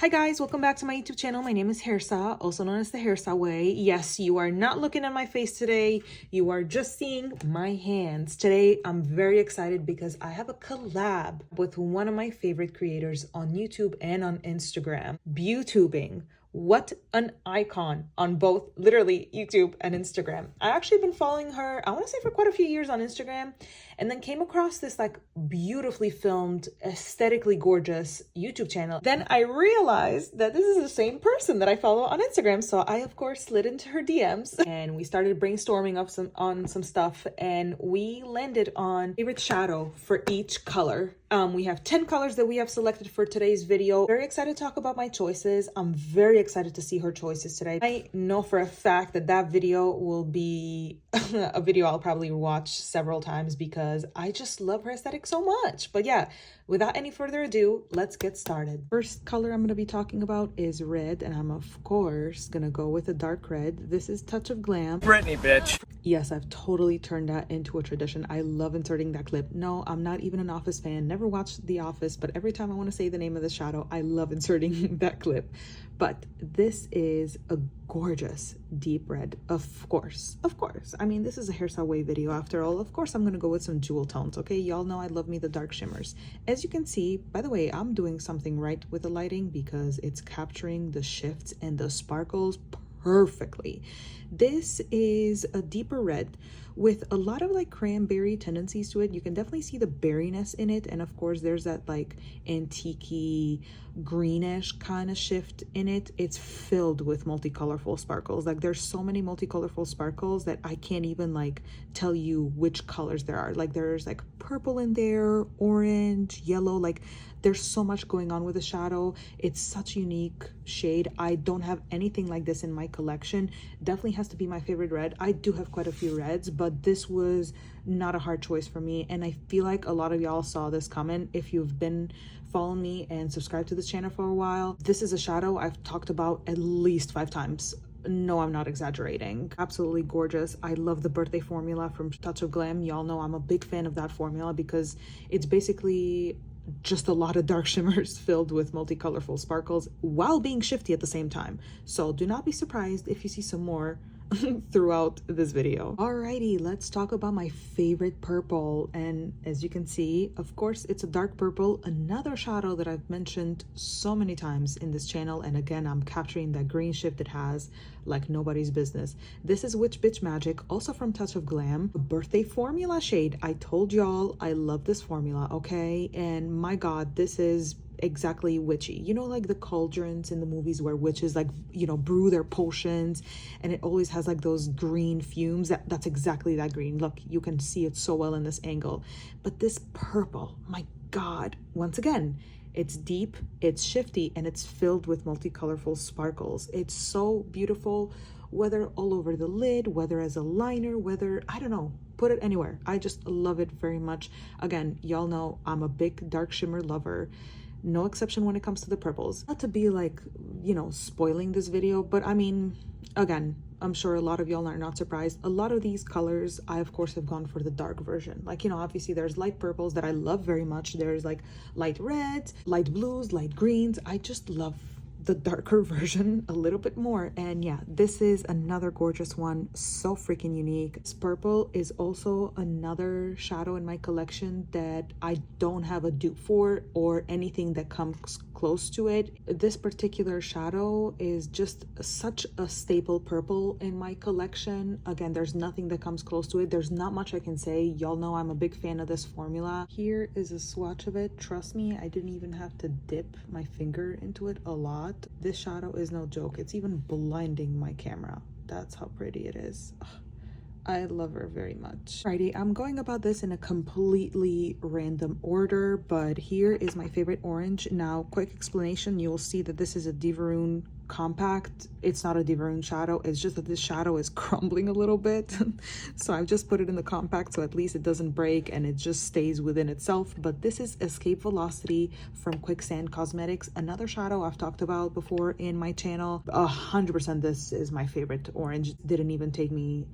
Hi guys, welcome back to my YouTube channel. My name is Hairsaw, also known as the Hairsaw Way. Yes, you are not looking at my face today. You are just seeing my hands. Today, I'm very excited because I have a collab with one of my favorite creators on YouTube and on Instagram. BeauTubing. What an icon on both literally YouTube and Instagram. I actually been following her, I want to say for quite a few years on Instagram, and then came across this like beautifully filmed, aesthetically gorgeous YouTube channel. Then I realized that this is the same person that I follow on Instagram. So I of course slid into her DMs and we started brainstorming on some stuff, and we landed on favorite shadow for each color. We have 10 colors that we have selected for today's video. Very excited to talk about my choices. I'm very excited to see her choices today. I know for a fact that that video will be a video I'll probably watch several times because I just love her aesthetic so much. But yeah, without any further ado, let's get started. First color I'm going to be talking about is red, and I'm of course going to go with a dark red. This is Touch of Glam. Britney, bitch. Yes, I've totally turned that into a tradition. I love inserting that clip. No, I'm not even an Office fan. Never watched The Office, but every time I want to say the name of the shadow, I love inserting that clip. But this is a gorgeous deep red, of course. I mean, this is a Hairsaw Way video after all. Of course, I'm going to go with some jewel tones, okay? Y'all know I love me the dark shimmers. As you can see, by the way, I'm doing something right with the lighting because it's capturing the shifts and the sparkles perfectly. This is a deeper red with a lot of like cranberry tendencies to it. You can definitely see the berryness in it, and of course there's that like antique-y greenish kind of shift in it. It's filled with multicolorful sparkles. Like there's so many multicolorful sparkles that I can't even like tell you which colors there are. Like there's like purple in there, orange, yellow, like there's so much going on with the shadow. It's such a unique shade. I don't have anything like this in my collection. Definitely has to be my favorite red. I do have quite a few reds, but this was not a hard choice for me, and I feel like a lot of y'all saw this comment if you've been following me and subscribed to this channel for a while. This is a shadow I've talked about at least 5 times. No, I'm not exaggerating. Absolutely gorgeous. I love the birthday formula from Touch of Glam. Y'all know I'm a big fan of that formula because it's basically just a lot of dark shimmers filled with multicolorful sparkles while being shifty at the same time. So do not be surprised if you see some more throughout this video. Alrighty, let's talk about my favorite purple. And as you can see, of course, it's a dark purple, another shadow that I've mentioned so many times in this channel. And again, I'm capturing that green shift it has like nobody's business. This is Witch Bitch Magic, also from Touch of Glam, a birthday formula shade. I told y'all I love this formula, okay? And my god, this is exactly witchy. You know, like the cauldrons in the movies where witches like, you know, brew their potions, and it always has like those green fumes. That's exactly that green. Look, you can see it so well in this angle. But this purple, my god, once again, it's deep, it's shifty, and it's filled with multicolorful sparkles. It's so beautiful, whether all over the lid, whether as a liner, whether, I don't know, put it anywhere. I just love it very much. Again, y'all know I'm a big dark shimmer lover. No exception when it comes to the purples. Not to be like, you know, spoiling this video, but I mean, again, I'm sure a lot of y'all are not surprised. A lot of these colors, I of course have gone for the dark version. Like, you know, obviously there's light purples that I love very much. There's like light reds, light blues, light greens. I just love the darker version a little bit more. And yeah, this is another gorgeous one, so freaking unique. This purple is also another shadow in my collection that I don't have a dupe for or anything that comes close to it. This particular shadow is just such a staple purple in my collection. Again, there's nothing that comes close to it. There's not much I can say. Y'all know I'm a big fan of this formula. Here is a swatch of it. Trust me, I didn't even have to dip my finger into it a lot. This shadow is no joke. It's even blinding my camera. That's how pretty it is. Ugh, I love her very much. Alrighty, I'm going about this in a completely random order, but here is my favorite orange. Now, quick explanation, you'll see that this is a Divaroon compact. It's not a Divaroon shadow, it's just that this shadow is crumbling a little bit. So I've just put it in the compact so at least it doesn't break and it just stays within itself. But this is Escape Velocity from Quicksand Cosmetics, another shadow I've talked about before in my channel. 100% this is my favorite orange. Didn't even take me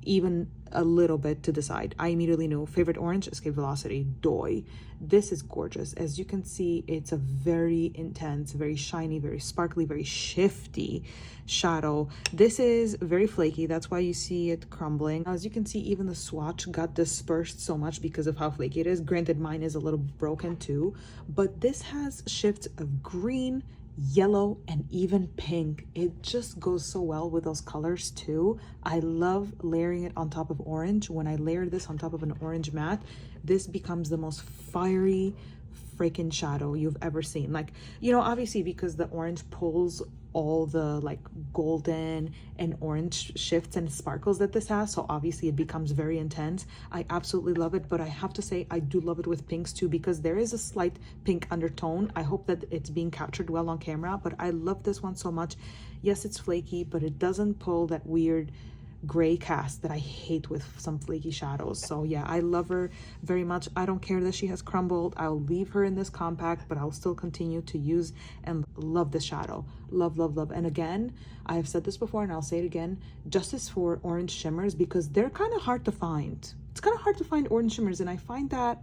even a little bit to decide. I immediately knew favorite orange, Escape Velocity, Doi. This is gorgeous. As you can see, it's a very intense, very shiny, very sparkly, very shifty shadow. This is very flaky. That's why you see it crumbling. As you can see, even the swatch got dispersed so much because of how flaky it is. Granted, mine is a little broken too, but this has shifts of green, yellow, and even pink. It just goes so well with those colors too. I love layering it on top of orange. When I layer this on top of an orange matte, this becomes the most fiery freaking shadow you've ever seen. Like, you know, obviously because the orange pulls all the like golden and orange shifts and sparkles that this has, so obviously it becomes very intense. I absolutely love it, but I have to say I do love it with pinks too, because there is a slight pink undertone. I hope that it's being captured well on camera, but I love this one so much. Yes, it's flaky, but it doesn't pull that weird gray cast that I hate with some flaky shadows. So yeah, I love her very much. I don't care that she has crumbled. I'll leave her in this compact, but I'll still continue to use and love this shadow. Love, love, love. And again, I have said this before and I'll say it again, justice for orange shimmers, because they're kind of hard to find. It's kind of hard to find orange shimmers, and I find that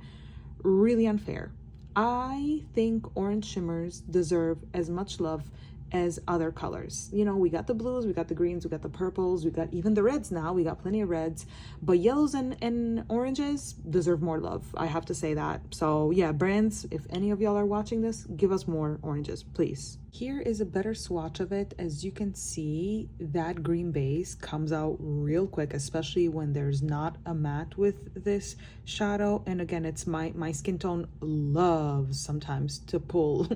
really unfair. I think orange shimmers deserve as much love as other colors. You know, we got the blues, we got the greens, we got the purples, we got even the reds now. We got plenty of reds, but yellows and oranges deserve more love. I have to say that. So yeah, brands, if any of y'all are watching this, give us more oranges, please. Here is a better swatch of it. As you can see, that green base comes out real quick, especially when there's not a matte with this shadow. And again, it's my skin tone loves sometimes to pull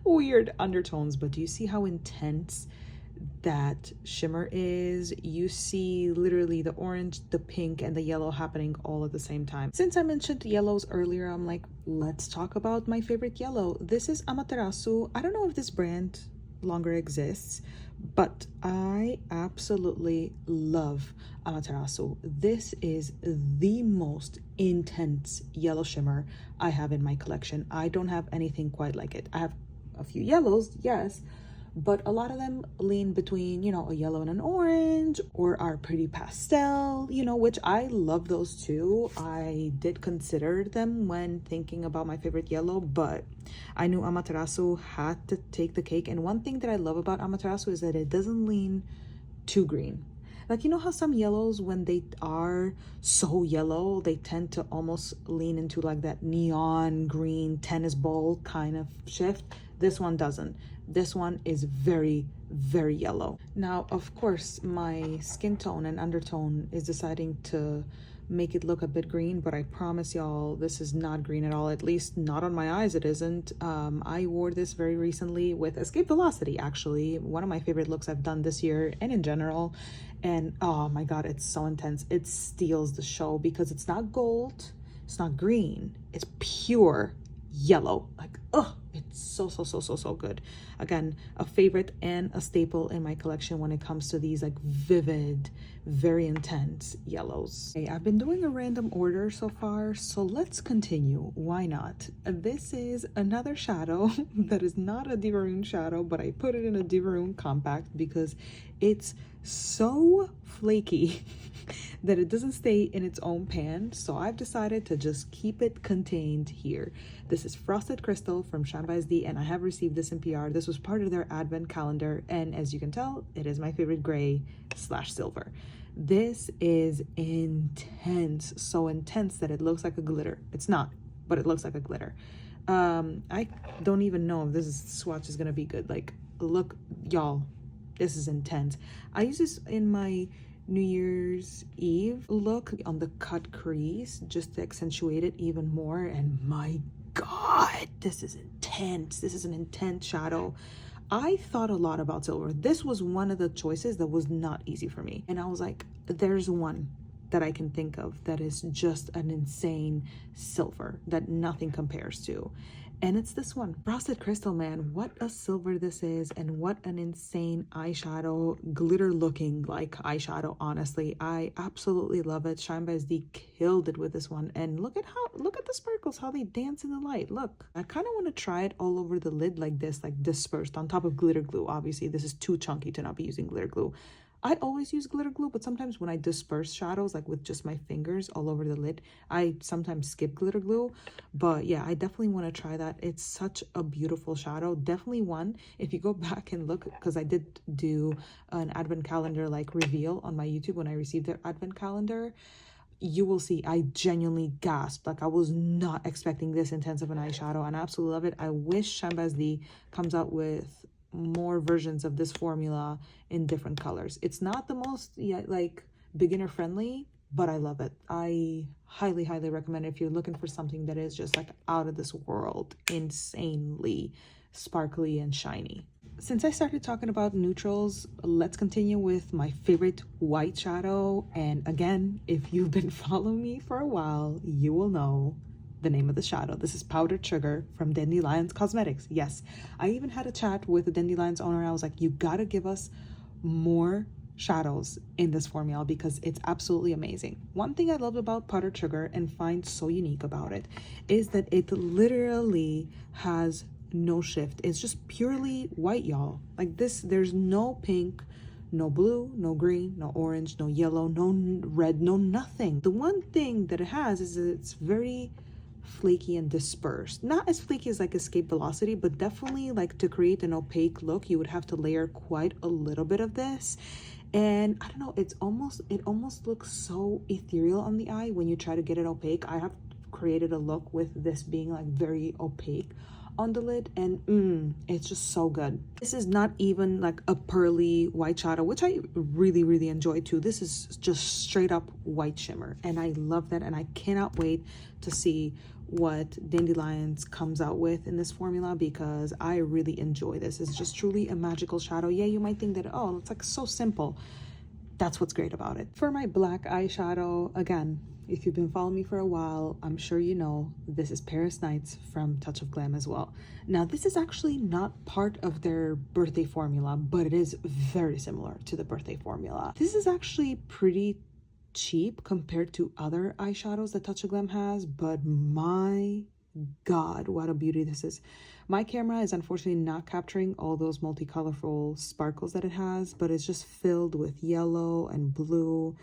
weird undertones, but do you see how intense that shimmer is? You see literally the orange, the pink, and the yellow happening all at the same time. Since I mentioned yellows earlier, I'm like, let's talk about my favorite yellow. This is Amaterasu. I don't know if this brand longer exists, but I absolutely love Amaterasu. This is the most intense yellow shimmer I have in my collection. I don't have anything quite like it. I have a few yellows, yes, but a lot of them lean between, you know, a yellow and an orange, or our pretty pastel, you know, which I love those too. I did consider them when thinking about my favorite yellow, but I knew Amaterasu had to take the cake. And one thing that I love about Amaterasu is that it doesn't lean too green. Like, you know how some yellows, when they are so yellow, they tend to almost lean into like that neon green tennis ball kind of shift. This one doesn't. This one is very, very yellow. Now, of course, my skin tone and undertone is deciding to make it look a bit green, but I promise y'all, this is not green at all. At least not on my eyes, it isn't. I wore this very recently with Escape Velocity, actually. One of my favorite looks I've done this year and in general. And oh my God, it's so intense. It steals the show because it's not gold, it's not green, it's pure yellow. Like, oh, it's so good. Again, a favorite and a staple in my collection when it comes to these like vivid, very intense yellows. Okay, I've been doing a random order so far, so let's continue. Why not? This is another shadow that is not a Diva Rune shadow, but I put it in a Diva Rune compact because it's so flaky that it doesn't stay in its own pan, so I've decided to just keep it contained here. This is Frosted Crystal from Shine by SD, and I have received this in PR. This was part of their advent calendar, and as you can tell, it is my favorite gray / silver. This is intense, so intense that it looks like a glitter. It's not, but it looks like a glitter. I don't even know if this swatch is gonna be good. Like, look, y'all, this is intense. I use this in my New Year's Eve look on the cut crease just to accentuate it even more, and my God, this is intense. This is an intense shadow. I thought a lot about silver. This was one of the choices that was not easy for me, and I was like, there's one that I can think of that is just an insane silver that nothing compares to, and it's this one. Frosted Crystal, man, what a silver this is, and what an insane eyeshadow, glitter looking like eyeshadow. Honestly, I absolutely love it. Shine by SD killed it with this one, and look at the sparkles, how they dance in the light. Look, I kind of want to try it all over the lid like this, like dispersed on top of glitter glue. Obviously this is too chunky to not be using glitter glue. I always use glitter glue, but sometimes when I disperse shadows, like with just my fingers all over the lid, I sometimes skip glitter glue. But yeah, I definitely want to try that. It's such a beautiful shadow. Definitely one, if you go back and look, because I did do an advent calendar like reveal on my YouTube when I received their advent calendar, you will see I genuinely gasped. Like, I was not expecting this intense of an eyeshadow, and I absolutely love it. I wish Shine Basdi comes out with more versions of this formula in different colors. It's not the most yet like beginner friendly, but I love it. I highly, highly recommend it if you're looking for something that is just like out of this world, insanely sparkly and shiny. Since I started talking about neutrals, let's continue with my favorite white shadow. And again, if you've been following me for a while, you will know the name of the shadow. This is Powdered Sugar from Dandelions Cosmetics. Yes, I even had a chat with the Dandelions owner. I was like, you gotta give us more shadows in this formula because it's absolutely amazing. One thing I love about Powdered Sugar and find so unique about it is that it literally has no shift. It's just purely white, y'all. Like this, there's no pink, no blue, no green, no orange, no yellow, no red, no nothing. The one thing that it has is that it's very flaky and dispersed. Not as flaky as like Escape Velocity, but definitely like to create an opaque look, you would have to layer quite a little bit of this. And I don't know, it almost looks so ethereal on the eye when you try to get it opaque. I have created a look with this being like very opaque on the lid, and it's just so good. This is not even like a pearly white shadow, which I really, really enjoy too. This is just straight up white shimmer, and I love that, and I cannot wait to see what Dandelions comes out with in this formula because I really enjoy this. It's just truly a magical shadow. Yeah, you might think that, oh, it's like so simple. That's what's great about it. For my black eyeshadow, again, if you've been following me for a while, I'm sure you know this is Paris Nights from Touch of Glam as well. Now, this is actually not part of their birthday formula, but it is very similar to the birthday formula. This is actually pretty cheap compared to other eyeshadows that Touch of Glam has, but my God, what a beauty this is. My camera is unfortunately not capturing all those multicolorful sparkles that it has, but it's just filled with yellow and blue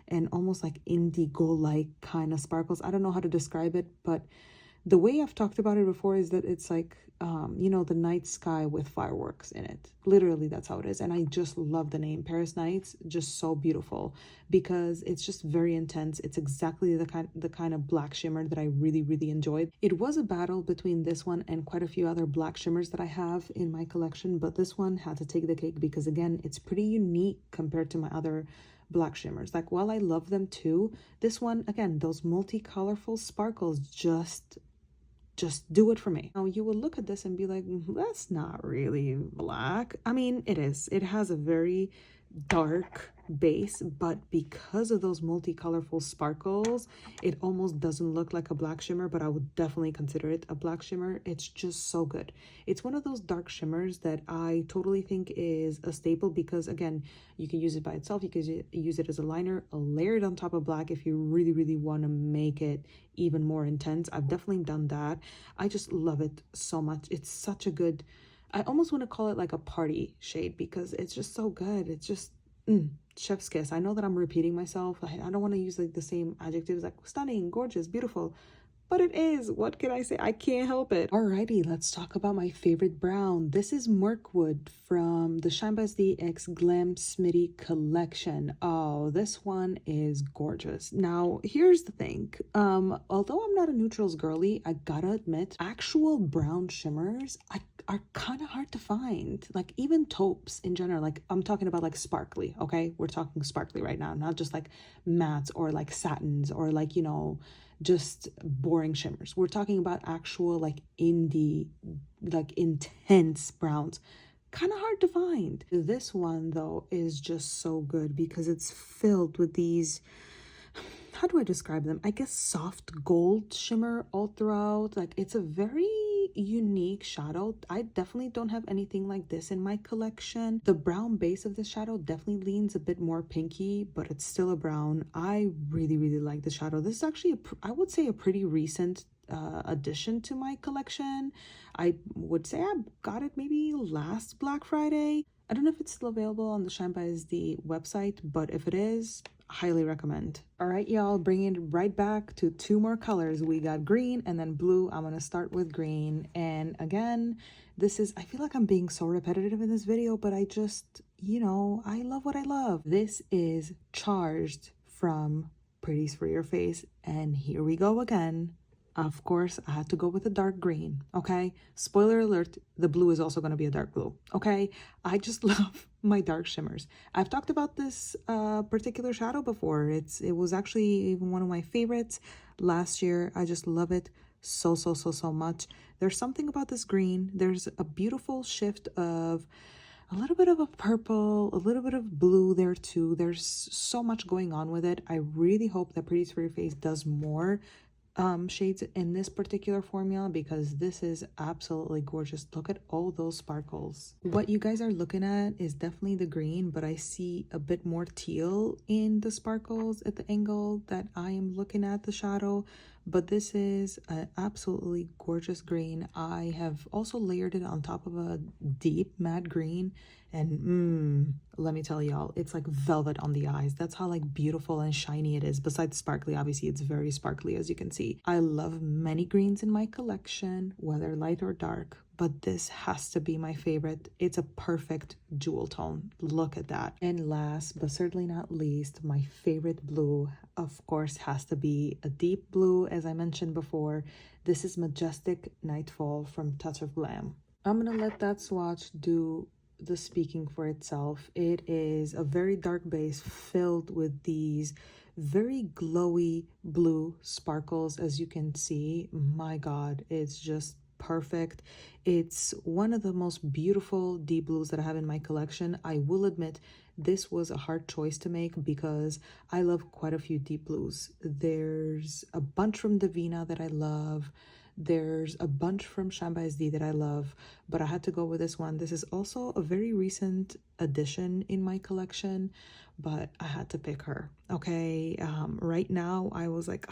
and almost like indigo-like kind of sparkles. I don't know how to describe it, but the way I've talked about it before is that it's like, you know, the night sky with fireworks in it. Literally, that's how it is. And I just love the name Paris Nights. Just so beautiful because it's just very intense. It's exactly the kind of black shimmer that I really, really enjoyed. It was a battle between this one and quite a few other black shimmers that I have in my collection, but this one had to take the cake because, again, it's pretty unique compared to my other black shimmers. Like, while I love them too, this one, again, those multi-colorful sparkles just do it for me. Now, you will look at this and be like, that's not really black. I mean, it is. It has a very dark base, but because of those multi-colorful sparkles, it almost doesn't look like a black shimmer, but I would definitely consider it a black shimmer. It's just so good. It's one of those dark shimmers that I totally think is a staple because, again, you can use it by itself. You can use it as a liner, layer it on top of black if you really, really want to make it even more intense. I've definitely done that. I just love it so much. It's such a good, I almost want to call it like a party shade because it's just so good. It's just chef's kiss. I know that I'm repeating myself. I don't want to use like the same adjectives like stunning, gorgeous, beautiful, but it is. What can I say? I can't help it. Alrighty, let's talk about my favorite brown. This is Mirkwood from the Shine Basdi X Glam Smitty collection. Oh, this one is gorgeous. Now, here's the thing. Although I'm not a neutrals girly, I gotta admit, actual brown shimmers are kind of hard to find. Like even taupes in general, like I'm talking about like sparkly, okay? We're talking sparkly right now, not just like mattes or like satins or like, you know, just boring shimmers. We're talking about actual like indie, like intense browns. Kind of hard to find. This one though is just so good because it's filled with these, how do I describe them? I guess soft gold shimmer all throughout. Like it's a very unique shadow. I definitely don't have anything like this in my collection. The brown base of this shadow definitely leans a bit more pinky, but it's still a brown. I really, really like the shadow. This is actually I would say a pretty recent addition to my collection. I would say I got it maybe last Black Friday. I don't know if it's still available on the Shine by SD website, but if it is, highly recommend. All right, y'all, bringing it right back to two more colors. We got green and then blue. I'm gonna start with green. And again, this is, I feel like I'm being so repetitive in this video, but I just, you know, I love what I love. This is Charged from Pretties for Your Face. And here we go again. Of course, I had to go with a dark green, okay? Spoiler alert, the blue is also going to be a dark blue, okay? I just love my dark shimmers. I've talked about this particular shadow before. It was actually one of my favorites last year. I just love it so much. There's something about this green. There's a beautiful shift of a little bit of a purple, a little bit of blue there too. There's so much going on with it. I really hope that Pretties for Your Face does more shades in this particular formula, because this is absolutely gorgeous. Look at all those sparkles. What you guys are looking at is definitely the green, but I see a bit more teal in the sparkles at the angle that I am looking at the shadow. But this is an absolutely gorgeous green. I have also layered it on top of a deep matte green, and let me tell y'all, it's like velvet on the eyes. That's how like beautiful and shiny it is. Besides sparkly, obviously it's very sparkly, as you can see. I love many greens in my collection, whether light or dark, but this has to be my favorite. It's a perfect jewel tone. Look at that. And last but certainly not least, my favorite blue, of course, has to be a deep blue, as I mentioned before. This is Majestic Nightfall from Touch of Glam. I'm gonna let that swatch do the speaking for itself. It is a very dark base filled with these very glowy blue sparkles, as you can see. My God, it's just perfect. It's one of the most beautiful deep blues that I have in my collection. I will admit this was a hard choice to make because I love quite a few deep blues. There's a bunch from Divina that I love. There's a bunch from Shine by SD that I love, but I had to go with this one. This is also a very recent addition in my collection, but I had to pick her, okay? Right now, I was like,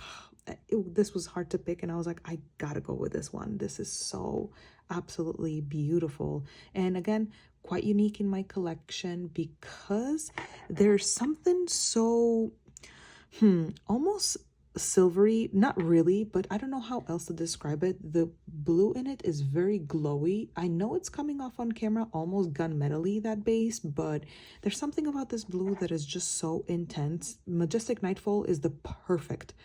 this was hard to pick, and I was like, I gotta go with this one. This is so absolutely beautiful. And again, quite unique in my collection because there's something so, almost silvery, not really, but I don't know how else to describe it. The blue in it is very glowy. I know it's coming off on camera almost gunmetal-y, that base, but there's something about this blue that is just so intense. Majestic Nightfall is the perfect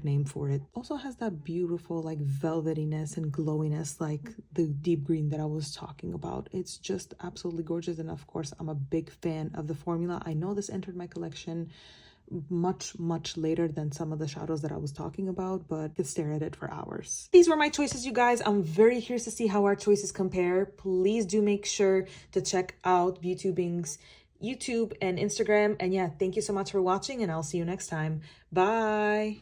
name for it. Also has that beautiful like velvetiness and glowiness like the deep green that I was talking about. It's just absolutely gorgeous, and of course I'm a big fan of the formula. I know this entered my collection much later than some of the shadows that I was talking about, but I could stare at it for hours. These were my choices, you guys. I'm very curious to see how our choices compare. Please do make sure to check out BeauTubing's YouTube and Instagram. And yeah, thank you so much for watching, and I'll see you next time. Bye.